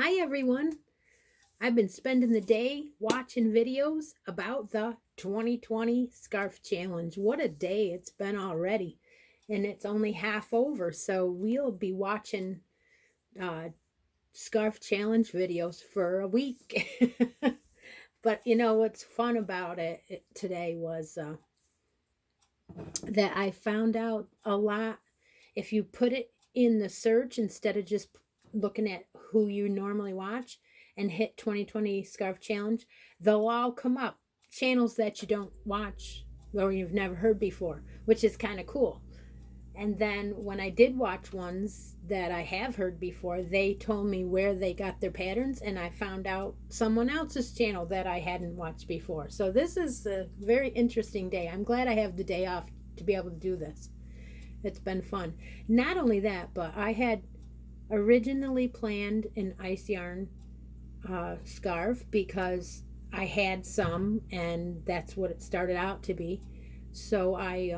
Hi everyone. I've been spending the day watching videos about the 2020 Scarf Challenge. What a day it's been already. And it's only half over, so we'll be watching uh, Scarf Challenge videos for a week. But what's fun about it today was that I found out a lot. If you put it in the search instead of just looking at who you normally watch and hit 2020 Scarf Challenge, they'll all come up. Channels that you don't watch or you've never heard before, which is kind of cool. And then when I did watch ones that I have heard before, they told me where they got their patterns, and I found out someone else's channel that I hadn't watched before. So this is a very interesting day. I'm glad I have the day off to be able to do this. It's been fun. Not only that, but I had originally planned an ice yarn scarf because I had some, and that's what it started out to be. So I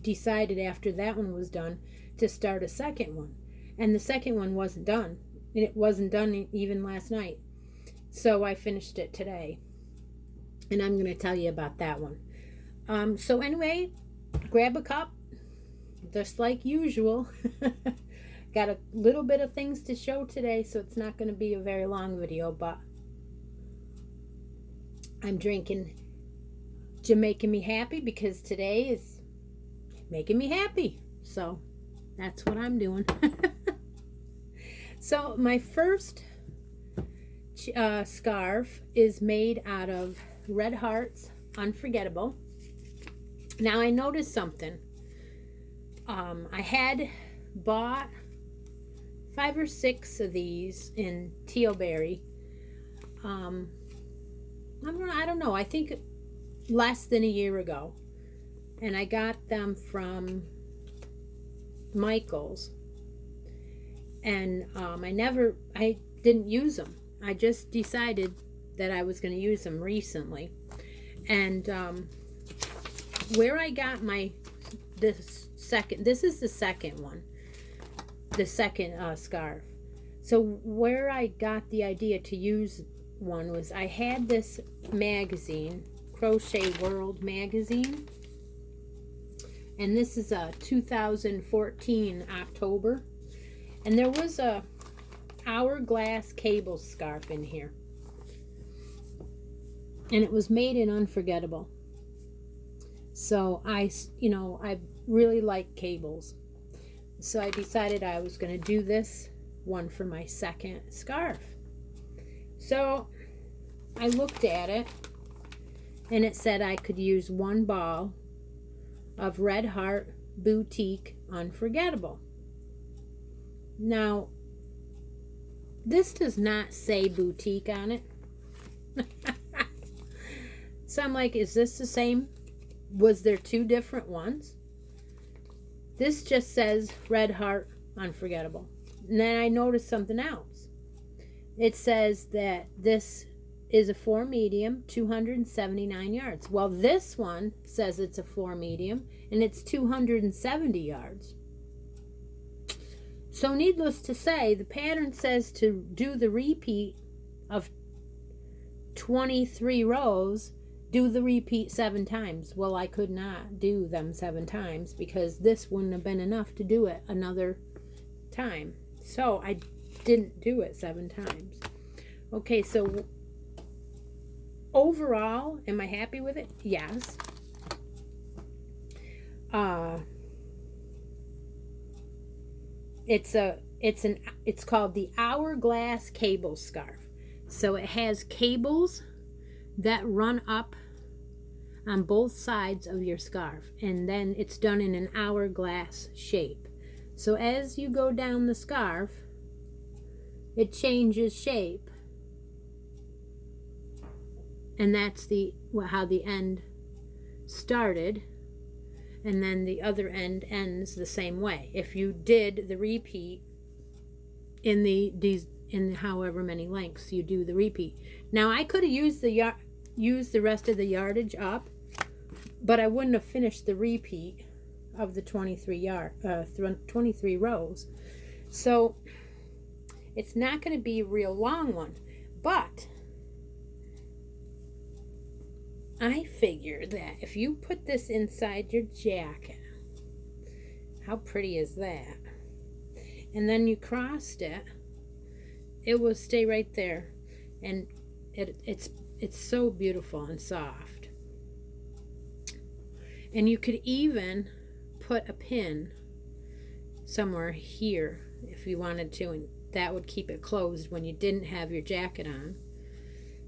decided after that one was done to start a second one, and the second one wasn't done. It wasn't done even last night, so I finished it today, and I'm going to tell you about that one. So anyway, grab a cup, just like usual. Got a little bit of things to show today, so it's not going to be a very long video, but I'm drinking Jamaican Me Happy because today is making me happy. So that's what I'm doing. So my first scarf is made out of Red Heart's Unforgettable. Now I noticed something. I had bought 5 or 6 of these in Tealberry. I don't know. I think less than a year ago. And I got them from Michael's. And I didn't use them. I just decided that I was going to use them recently. And where I got this is the second one. The second scarf. So where I got the idea to use one was I had this magazine, Crochet World magazine. And this is a 2014 October. And there was a hourglass cable scarf in here. And it was made in Unforgettable. So I really like cables. So I decided I was going to do this one for my second scarf. So I looked at it, and it said I could use 1 ball of Red Heart Boutique Unforgettable. Now, this does not say boutique on it. So I'm like, is this the same? Was there 2 different ones? This just says Red Heart Unforgettable. And then I noticed something else. It says that this is a 4 medium, 279 yards. Well, this one says it's a 4 medium, and it's 270 yards. So needless to say, the pattern says to do the repeat of 23 rows, do the repeat 7 times. Well, I could not do them 7 times because this wouldn't have been enough to do it another time. So I didn't do it 7 times. Okay, so overall, am I happy with it? Yes. It's called the Hourglass Cable Scarf. So it has cables that run up on both sides of your scarf, and then it's done in an hourglass shape. So as you go down the scarf, it changes shape, and that's how the end started, and then the other end ends the same way. If you did the repeat in in however many lengths you do the repeat. Now I could have used the rest of the yardage up, but I wouldn't have finished the repeat of the 23 rows. So It's not going to be a real long one, but I figure that if you put this inside your jacket, how pretty is that? And then you crossed it, it will stay right there, and it's so beautiful and soft. And you could even put a pin somewhere here if you wanted to, and that would keep it closed when you didn't have your jacket on.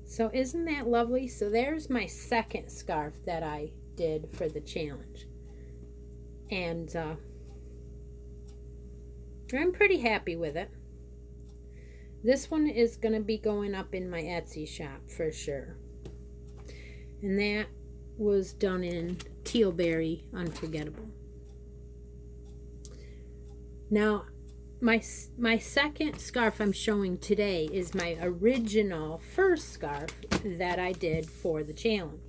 So isn't that lovely? So there's my second scarf that I did for the challenge, and I'm pretty happy with it. This one is going to be going up in my Etsy shop for sure, and that was done in Tealberry Unforgettable. Now my second scarf I'm showing today is my original first scarf that I did for the challenge.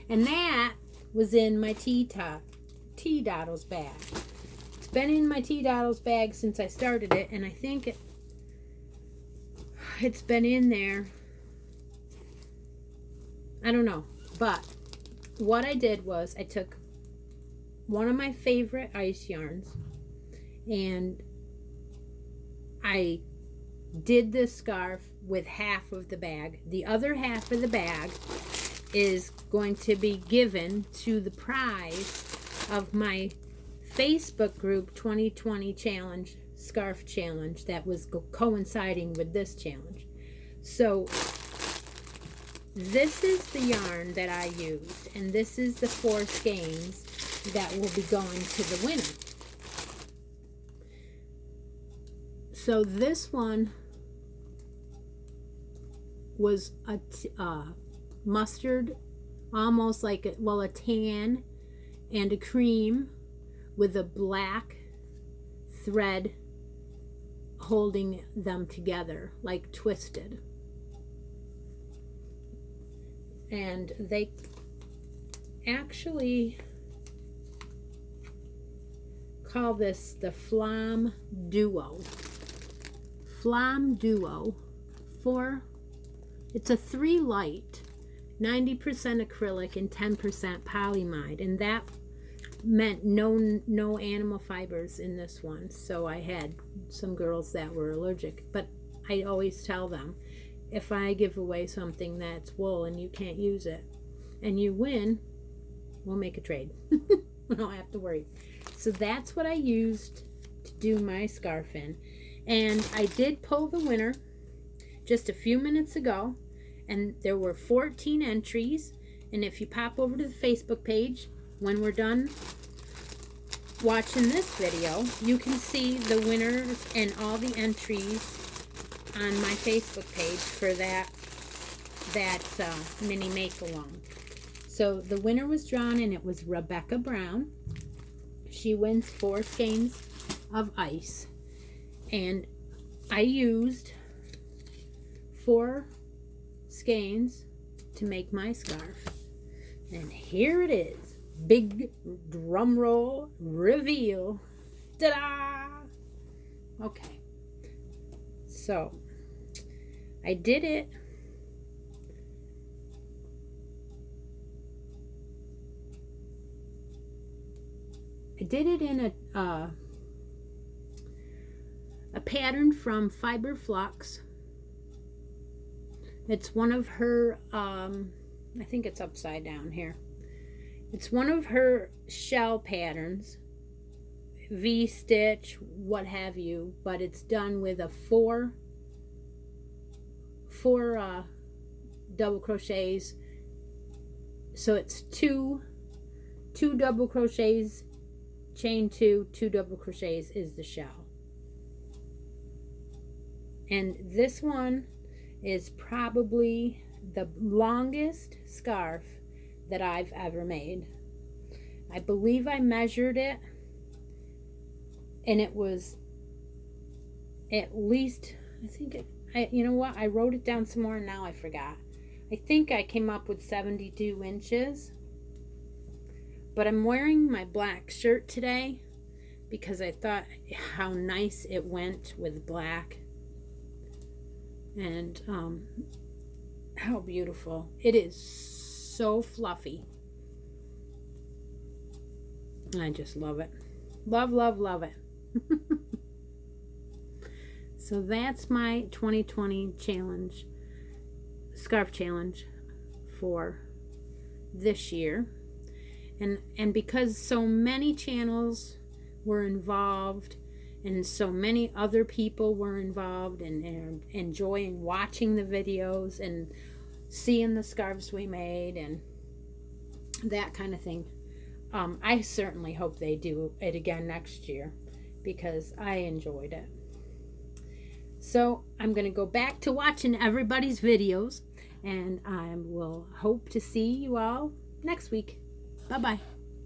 And that was in my Tea Doddles bag. It's been in my Tea Doddles bag since I started it, and I think it's been in there, I don't know. But what I did was I took one of my favorite ice yarns, and I did this scarf with half of the bag. The other half of the bag is going to be given to the prize of my Facebook group 2020 challenge, scarf challenge, that was coinciding with this challenge. So this is the yarn that I used, and this is the 4 skeins that will be going to the winner. So this one was a mustard, almost like a tan and a cream with a black thread holding them together, like twisted. And they actually call this the Flamme Duo. Flamme Duo. It's a 3 light, 90% acrylic and 10% polyamide, and that meant no animal fibers in this one. So I had some girls that were allergic, but I always tell them, if I give away something that's wool and you can't use it and you win, we'll make a trade. We don't have to worry. So that's what I used to do my scarf in. And I did pull the winner just a few minutes ago, and there were 14 entries. And if you pop over to the Facebook page, when we're done watching this video, you can see the winners and all the entries on my Facebook page for that mini make-along. So the winner was drawn, and it was Rebecca Brown. She wins 4 skeins of ice, and I used 4 skeins to make my scarf. And here it is. Big drum roll reveal. Ta-da! Okay. So I did it. I did it in a pattern from Fiber Flux. It's one of her, I think it's upside down here. It's one of her shell patterns, V-stitch, what have you, but it's done with a 4 double crochets. So it's two double crochets, chain 2 double crochets is the shell. And this one is probably the longest scarf that I've ever made. I believe I measured it, and it was at least, you know what, I wrote it down some more and now I forgot. I think I came up with 72 inches. But I'm wearing my black shirt today because I thought how nice it went with black, and how beautiful. It is so fluffy. I just love it. Love, love, love it. So that's my 2020 challenge, scarf challenge for this year. And because so many channels were involved and so many other people were involved and enjoying watching the videos and seeing the scarves we made and that kind of thing, I certainly hope they do it again next year because I enjoyed it. So I'm going to go back to watching everybody's videos, and I will hope to see you all next week. Bye-bye.